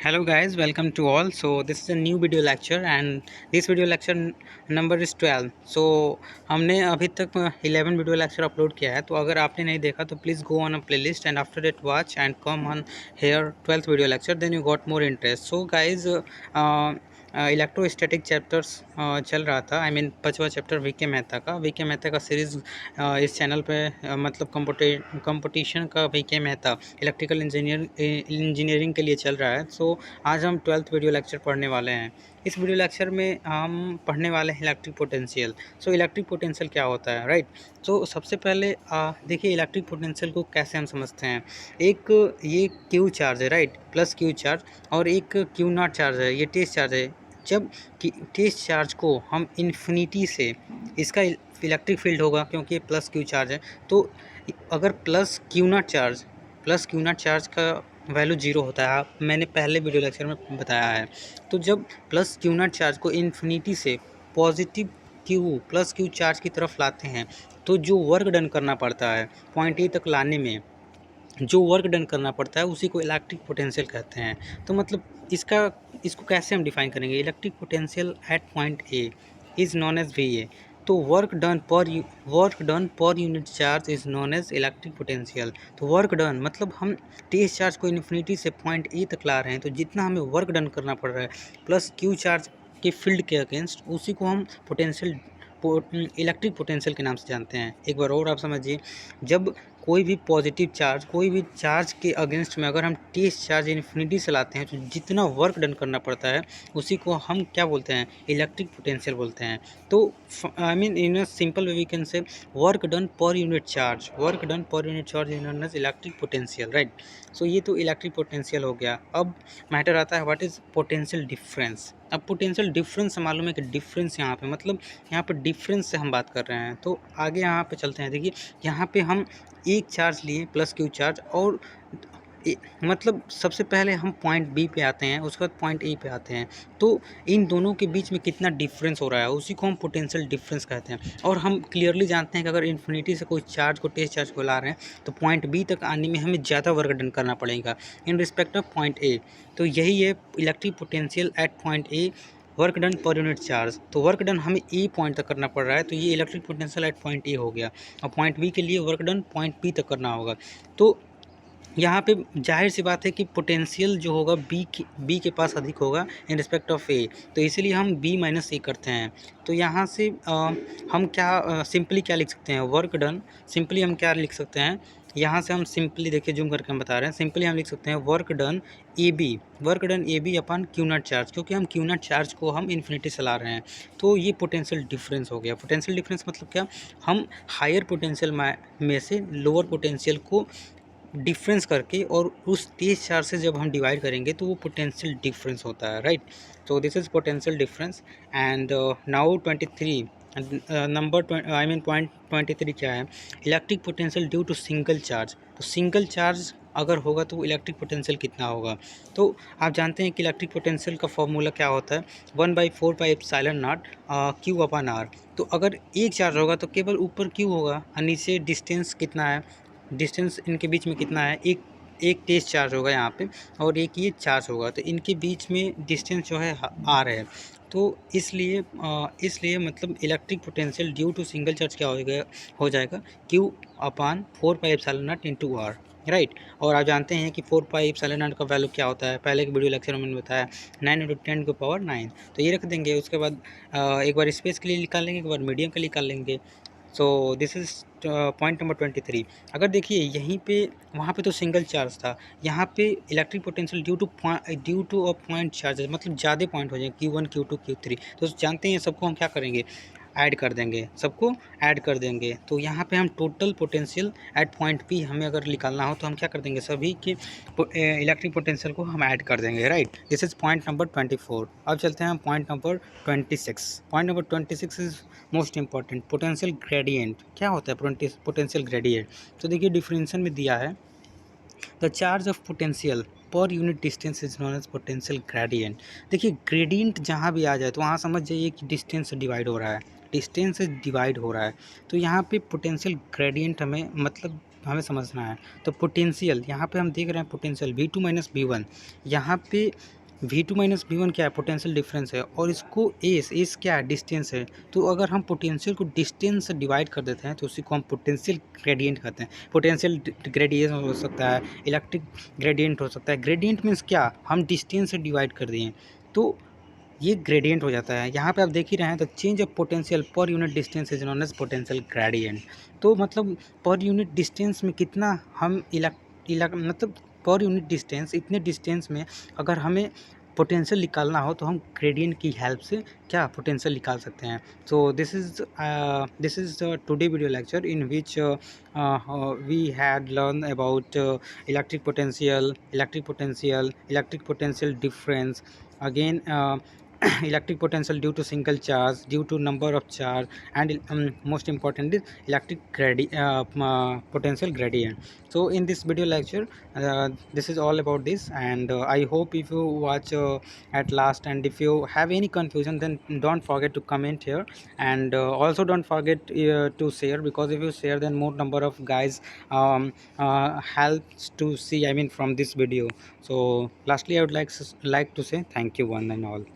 Hello guys, welcome to all. So this is a new video lecture and this video lecture number is 12. So हमने अभी तक 11 video lecture upload किया है, तो अगर आपने नहीं देखा तो please go on a playlist and after that watch and come on here 12th video lecture, then you got more interest. So guys electrostatic chapters चल रहा था. आई मीन 5वां चैप्टर वी के मेहता का सीरीज़ इस channel पे मतलब competition का we K Mehta electrical engineering के लिए चल रहा है. सो आज हम 12th वीडियो लेक्चर पढ़ने वाले हैं. इस वीडियो लेक्चर में हम पढ़ने वाले हैं electric potential. So electric potential क्या होता है, राइट? तो सबसे पहले देखिए इलेक्ट्रिक पोटेंशियल को कैसे हम समझते हैं. एक ये क्यू चार्ज है, राइट, प्लस क्यू चार्ज, और एक क्यू नॉट चार्ज है, ये टेस्ट चार्ज है. जब टेस्ट चार्ज को हम इन्फिनिटी से, इसका इलेक्ट्रिक फील्ड होगा क्योंकि ये प्लस क्यू चार्ज है, तो अगर प्लस क्यू नॉट चार्ज का वैल्यू जीरो होता है, मैंने पहले वीडियो लेक्चर में बताया है. तो जब प्लस क्यू नॉट चार्ज को इन्फिनिटी से positive Q plus Q charge की तरफ लाते हैं, तो जो वर्क डन करना पड़ता है पॉइंट ए तक लाने में, जो वर्क डन करना पड़ता है उसी को इलेक्ट्रिक पोटेंशियल कहते हैं. तो मतलब इसको कैसे हम डिफाइन करेंगे. Electric potential at point A is known as V A. तो work done per unit charge is known as electric potential. तो वर्क डन मतलब हम टेस्ट चार्ज को इन्फिनिटी से पॉइंट ए तक ला रहे हैं, तो जितना हमें वर्क डन करना पड़ रहा है प्लस क्यू चार्ज के फील्ड के अगेंस्ट, उसी को हम इलेक्ट्रिक पोटेंशियल के नाम से जानते हैं. एक बार और आप समझिए, जब कोई भी पॉजिटिव चार्ज, कोई भी चार्ज के अगेंस्ट में अगर हम टेस्ट चार्ज इन्फिनिटी से लाते हैं, तो जितना वर्क डन करना पड़ता है उसी को हम क्या बोलते हैं, इलेक्ट्रिक पोटेंशियल बोलते हैं. तो I mean in a simple way we can say work done per unit charge is known as electric potential, right? So ये तो इलेक्ट्रिक पोटेंशियल हो गया. अब मैटर आता है व्हाट इज़ पोटेंशियल डिफरेंस. अब पोटेंशियल डिफरेंस से मालूम है कि डिफरेंस यहाँ पे मतलब यहाँ पे डिफरेंस से हम बात कर रहे हैं. तो आगे यहाँ पे चलते हैं. देखिए यहाँ पे हम एक चार्ज लिए प्लस क्यू चार्ज, और मतलब सबसे पहले हम पॉइंट बी पे आते हैं, उसके बाद पॉइंट ए पे आते हैं. तो इन दोनों के बीच में कितना डिफरेंस हो रहा है उसी को हम पोटेंशियल डिफरेंस कहते हैं. और हम क्लियरली जानते हैं कि अगर इन्फिनिटी से कोई चार्ज को टेस्ट चार्ज को ला रहे हैं, तो पॉइंट बी तक आने में हमें ज़्यादा वर्क डन करना पड़ेगा in respect of point A. तो यही है electric potential at point A, work done per unit charge. तो वर्क डन हमें ए पॉइंट तक करना पड़ रहा है, तो ये इलेक्ट्रिक पोटेंशियल एट पॉइंट ए हो गया. और पॉइंट बी के लिए वर्क डन पॉइंट बी तक करना होगा. तो यहाँ पे जाहिर सी बात है कि पोटेंशियल जो होगा बी के पास अधिक होगा इन रिस्पेक्ट ऑफ ए, तो इसीलिए हम बी माइनस ए करते हैं. तो यहाँ से हम क्या सिंपली क्या लिख सकते हैं, वर्क डन सिंपली हम क्या लिख सकते हैं, यहाँ से हम सिंपली देखिए जूम करके हम बता रहे हैं, सिंपली हम लिख सकते हैं work done A B upon q naught charge, क्योंकि हम क्यू नॉट चार्ज को हम इन्फिनिटी से ला रहे हैं. तो ये पोटेंशियल डिफरेंस हो गया. पोटेंशियल डिफरेंस मतलब क्या, हम हायर पोटेंशियल में से लोअर पोटेंशियल को डिफरेंस करके और उस तेज चार्ज से जब हम डिवाइड करेंगे तो वो पोटेंशियल डिफरेंस होता है, राइट? तो this is potential difference. And now 23 number I mean point 23 क्या है, electric potential due to single charge. तो सिंगल चार्ज अगर होगा तो इलेक्ट्रिक पोटेंशियल कितना होगा. तो आप जानते हैं कि इलेक्ट्रिक पोटेंशियल का फॉर्मूला क्या होता है, 1/4πε0 क्यू अपॉन आर. तो अगर एक चार्ज होगा तो केवल ऊपर क्यू होगा और नीचे डिस्टेंस कितना है, डिस्टेंस इनके बीच में कितना है, एक टेस्ट चार्ज होगा यहाँ पे और एक ये चार्ज होगा, तो इनके बीच में डिस्टेंस जो है आर है. तो इसलिए मतलब electric potential due to single charge क्या हो जाएगा Q upon 4πε0 into R, right? और आप जानते हैं कि 4πε0 का वैल्यू क्या होता है, पहले के वीडियो लेक्चर में मैंने बताया 9 × 10⁹ तो ये रख देंगे. उसके बाद एक बार स्पेस के लिए निकाल लेंगे, एक बार मीडियम के लिए निकाल लेंगे. सो दिस इज़ पॉइंट नंबर 23. अगर देखिए यहीं पे, वहाँ पे तो सिंगल चार्ज था, यहाँ पे electric potential due to a point charge मतलब ज़्यादा पॉइंट हो जाए Q1 Q2 Q3. तो जानते हैं सबको हम क्या करेंगे, ऐड कर देंगे, सबको ऐड कर देंगे. तो यहाँ पे हम total potential at point P हमें अगर निकालना हो तो हम क्या कर देंगे, सभी के इलेक्ट्रिक पोटेंशियल को हम ऐड कर देंगे, right? This is point number 24. अब चलते हैं point number 26. Point number 26 is most important, potential gradient. क्या होता है पोटेंशियल ग्रेडियंट? तो देखिए डिफरेंशियल में दिया है, the charge of potential per unit distance is known as potential gradient. देखिए ग्रेडियंट जहाँ भी आ जाए तो वहाँ समझ जाइए कि डिस्टेंस से डिवाइड हो रहा है, डिस्टेंस से डिवाइड हो रहा है. तो यहाँ पे पोटेंशियल ग्रेडियंट हमें मतलब हमें समझना है। तो पोटेंशियल यहाँ पे हम देख रहे हैं, पोटेंशियल V2 माइनस V1, यहाँ पे V2 माइनस V1 क्या है, पोटेंशियल डिफरेंस है, और इसको एस क्या है, डिस्टेंस है। तो अगर हम पोटेंशियल को डिस्टेंस से डिवाइड कर देते हैं तो उसी को हम पोटेंशियल ग्रेडियंट कहते हैं। पोटेंशियल ग्रेडियंट हो सकता है, इलेक्ट्रिक ग्रेडियंट हो सकता है। ग्रेडियंट मीन्स क्या, हम डिस्टेंस से डिवाइड कर दिए तो ये ग्रेडियंट हो जाता है। यहाँ पे आप देख ही रहे हैं, तो change of potential per unit distance is known as potential gradient. तो मतलब पर यूनिट डिस्टेंस में कितना हम मतलब पर यूनिट डिस्टेंस, इतने डिस्टेंस में अगर हमें पोटेंशियल निकालना हो तो हम ग्रेडियंट की हेल्प से क्या पोटेंशियल निकाल सकते हैं। So this is today video lecture in which we had learn about electric potential difference, again electric potential due to single charge, due to number of charge, and most important is potential gradient. So in this video lecture, this is all about this, and I hope if you watch at last, and if you have any confusion, then don't forget to comment here, and also don't forget to share, because if you share, then more number of guys helps to see, I mean, from this video. So lastly, I would like to say thank you one and all.